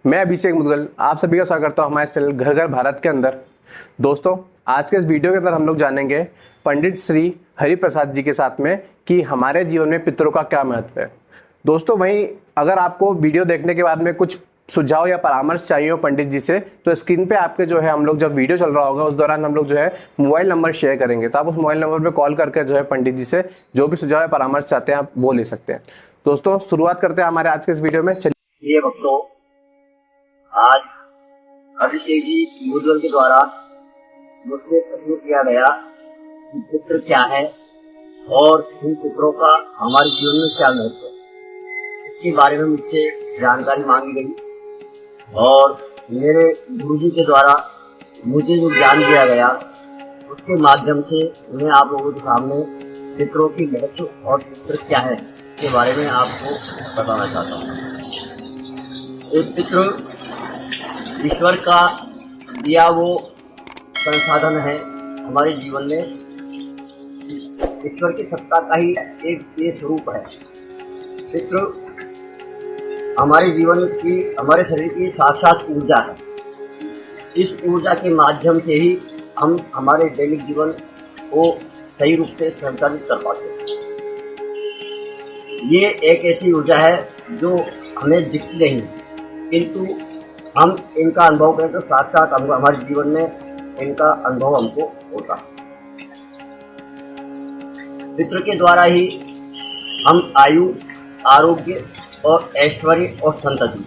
मैं अभिषेक मुदगल आप सभी का स्वागत करता हूं हमारे चैनल घर घर भारत के अंदर। दोस्तों, आज के इस वीडियो के अंदर हम लोग जानेंगे पंडित श्री हरि प्रसाद जी के साथ में कि हमारे जीवन में पितरों का क्या महत्व है। दोस्तों, वहीं अगर आपको वीडियो देखने के बाद में कुछ सुझाव या परामर्श चाहिए हो पंडित जी से, तो स्क्रीन पे आपके जो है हम लोग जब वीडियो चल रहा होगा उस दौरान हम लोग जो है मोबाइल नंबर शेयर करेंगे, तो आप उस मोबाइल नंबर पे कॉल करके जो है पंडित जी से जो भी सुझाव या परामर्श चाहते हैं आप वो ले सकते हैं। दोस्तों, शुरुआत करते हैं हमारे आज के इस वीडियो में। चलिए भक्तों, आज अभिषेक जी मुदगल के द्वारा मुझसे प्रश्न किया गया कि पितृ क्या है और इन पितरों का हमारे जीवन में क्या महत्व है, इसके बारे में मुझसे जानकारी मांगी गई और मेरे गुरुजी के द्वारा मुझे जो ज्ञान दिया गया उसके माध्यम से मैं आप लोगों के सामने पितरों की महत्व और पितृ क्या है इसके बारे में आपको बताना चाहता हूँ। एक पितृ ईश्वर का दिया वो संसाधन है हमारे जीवन में, ईश्वर की सत्ता का ही एक ये स्वरूप है। पितृ हमारे जीवन की, हमारे शरीर की साक्षात ऊर्जा है। इस ऊर्जा के माध्यम से ही हम हमारे दैनिक जीवन को सही रूप से संचालित कर पाते हैं। ये एक ऐसी ऊर्जा है जो हमें दिखती नहीं, किंतु हम इनका अनुभव करें तो साक्षात हमारे जीवन में इनका अनुभव हमको होता है। पितृ के द्वारा ही हम आयु, आरोग्य और ऐश्वर्य और संतति,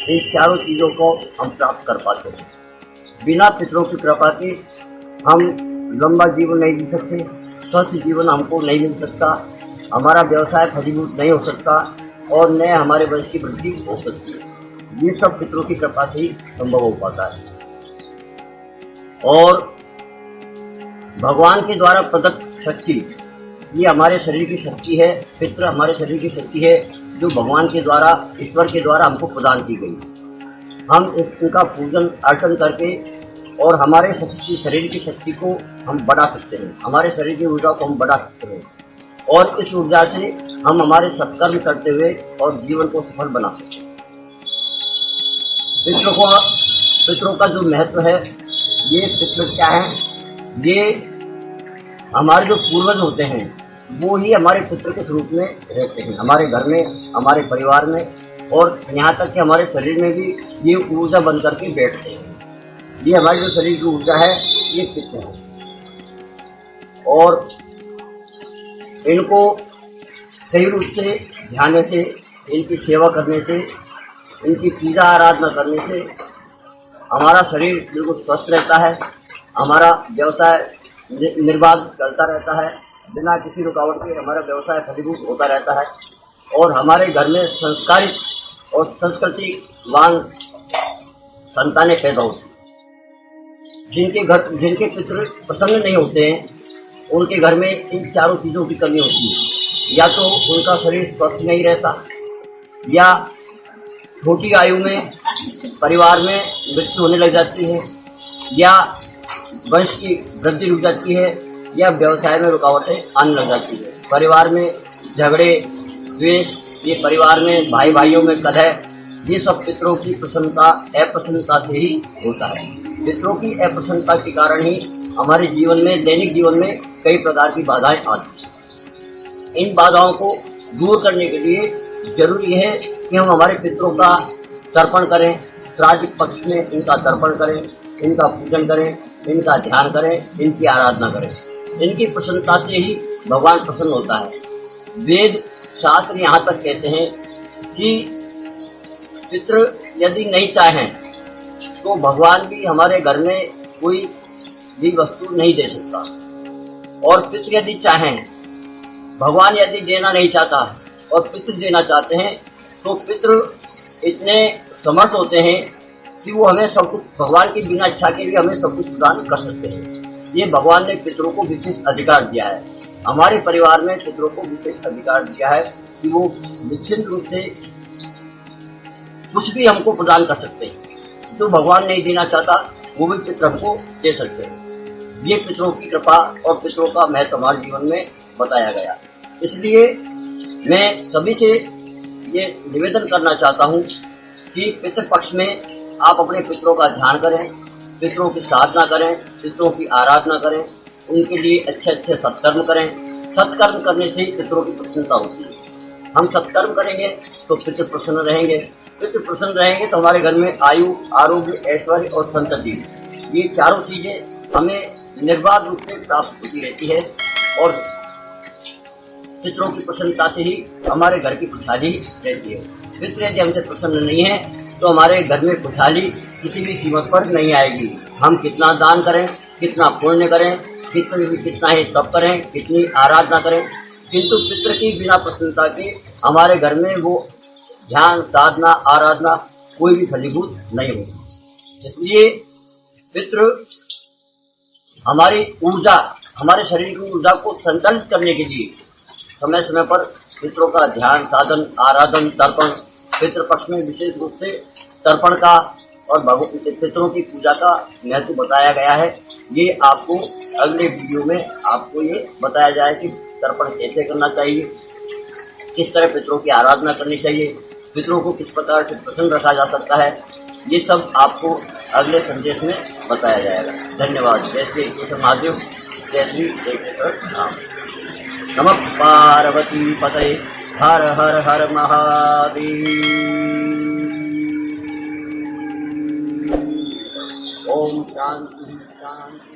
इन चारों चीजों को हम प्राप्त कर पाते हैं। बिना पितरों की कृपा के हम लंबा जीवन नहीं जी सकते, स्वस्थ जीवन हमको नहीं मिल सकता, हमारा व्यवसाय फलीभूत नहीं हो सकता और न हमारे वंश की वृद्धि हो सकती है। ये सब पितरों की कृपा से ही संभव हो पाता है। और भगवान के द्वारा प्रदत्त शक्ति, ये हमारे शरीर की शक्ति है। पितृ हमारे शरीर की शक्ति है जो भगवान के द्वारा, ईश्वर के द्वारा हमको प्रदान की गई। हम इनका पूजन अर्चन करके और हमारे शरीर की शक्ति को हम बढ़ा सकते हैं, हमारे शरीर की ऊर्जा को हम बढ़ा सकते हैं और इस ऊर्जा से हम हमारे सत्कर्म करते हुए और जीवन को सफल बना सकते हैं। पितरों का जो महत्व है, ये पितृ क्या है, ये हमारे जो पूर्वज होते हैं वो ही हमारे पितृ के स्वरूप में रहते हैं, हमारे घर में, हमारे परिवार में और यहाँ तक कि हमारे शरीर में भी ये ऊर्जा बन करके बैठते हैं। ये हमारी जो शरीर की ऊर्जा है ये पितृ है और इनको सही रूप से ध्यान से, इनकी सेवा करने से, इनकी पूजा आराधना करने से हमारा शरीर बिल्कुल स्वस्थ रहता है, हमारा व्यवसाय निर्बाध चलता रहता है, बिना किसी रुकावट के हमारा व्यवसाय फलीभूत होता रहता है और हमारे घर में संस्कारित और संस्कृतिवान संतानें पैदा होती हैं। जिनके पितृ प्रसन्न नहीं होते हैं, उनके घर में इन चारों चीजों की कमी होती है। या तो उनका शरीर स्वस्थ नहीं रहता, या छोटी आयु में परिवार में मृत्यु होने लग जाती है, या वंश की वृद्धि रुक जाती है, या व्यवसाय में रुकावटें आने लग जाती है। परिवार में झगड़े, द्वेष, ये परिवार में भाई भाइयों में कलह, ये सब पितरों की अप्रसन्नता से ही होता है। पितरों की अप्रसन्नता के कारण ही हमारे जीवन में, दैनिक जीवन में कई प्रकार की बाधाएं आती हैं। इन बाधाओं को दूर करने के लिए जरूरी है कि हम हमारे पितरों का तर्पण करें, श्राद्ध पक्ष में इनका तर्पण करें, इनका पूजन करें, इनका ध्यान करें, इनकी आराधना करें। इनकी प्रसन्नता से ही भगवान प्रसन्न होता है। वेद शास्त्र यहाँ तक कहते हैं कि पितृ यदि नहीं चाहें तो भगवान भी हमारे घर में कोई भी वस्तु नहीं दे सकता, और पितृ यदि चाहें, भगवान यदि देना नहीं चाहता और पितृ देना चाहते हैं, तो पितृ इतने समर्थ होते हैं कि वो हमें सब कुछ, भगवान की बिना इच्छा के भी हमें सब कुछ प्रदान कर सकते हैं। ये भगवान ने पितरों को विशेष अधिकार दिया है। हमारे परिवार में पितरों को विशेष अधिकार दिया है कि वो निश्चित रूप से कुछ भी हमको प्रदान कर सकते हैं। जो भगवान नहीं देना चाहता वो भी पितृ हमको दे सकते हैं। ये पितरों की कृपा और पितरों का महत्व हमारे जीवन में बताया गया। इसलिए मैं सभी से ये निवेदन करना चाहता हूँ कि पितृपक्ष में आप अपने पितरों का ध्यान करें, पितरों की साधना करें, पितरों की आराधना करें, उनके लिए अच्छे अच्छे सत्कर्म करें। सत्कर्म करने से ही पितरों की प्रसन्नता होती है। हम सत्कर्म करेंगे तो पितृ प्रसन्न रहेंगे, पितृ प्रसन्न रहेंगे तो हमारे घर में आयु, आरोग्य, ऐश्वर्य और संतति, ये चारों चीजें हमें निर्बाध रूप से प्राप्त होती रहती है। और पितरों की प्रसन्नता से ही हमारे घर की खुशहाली रहती है। पितृ यदि हमसे प्रसन्न नहीं है तो हमारे घर में खुशहाली किसी भी कीमत पर नहीं आएगी। हम कितना दान करें, कितना पुण्य करें, कितना ही तप करें, कितनी आराधना करें, किंतु पितृ की बिना प्रसन्नता के हमारे घर में वो ध्यान, साधना, आराधना कोई भी फलीभूत नहीं होगी। इसलिए पितृ हमारी ऊर्जा, हमारे शरीर की ऊर्जा को संतुलित करने के लिए समय समय पर पितरों का ध्यान, साधन, आराधन, तर्पण, पितृपक्ष में विशेष रूप से तर्पण का और पितरों की पूजा का महत्व बताया गया है। ये आपको अगले वीडियो में आपको ये बताया जाए कि तर्पण कैसे करना चाहिए, किस तरह पितरों की आराधना करनी चाहिए, पितरों को किस प्रकार से प्रसन्न रखा जा सकता है, ये सब आपको अगले संदेश में बताया जाएगा। धन्यवाद। जय श्री कृष्ण महादेव, जय श्री राम। नमः पार्वती पतये, हर हर हर महादेव। ओम शांति शांति।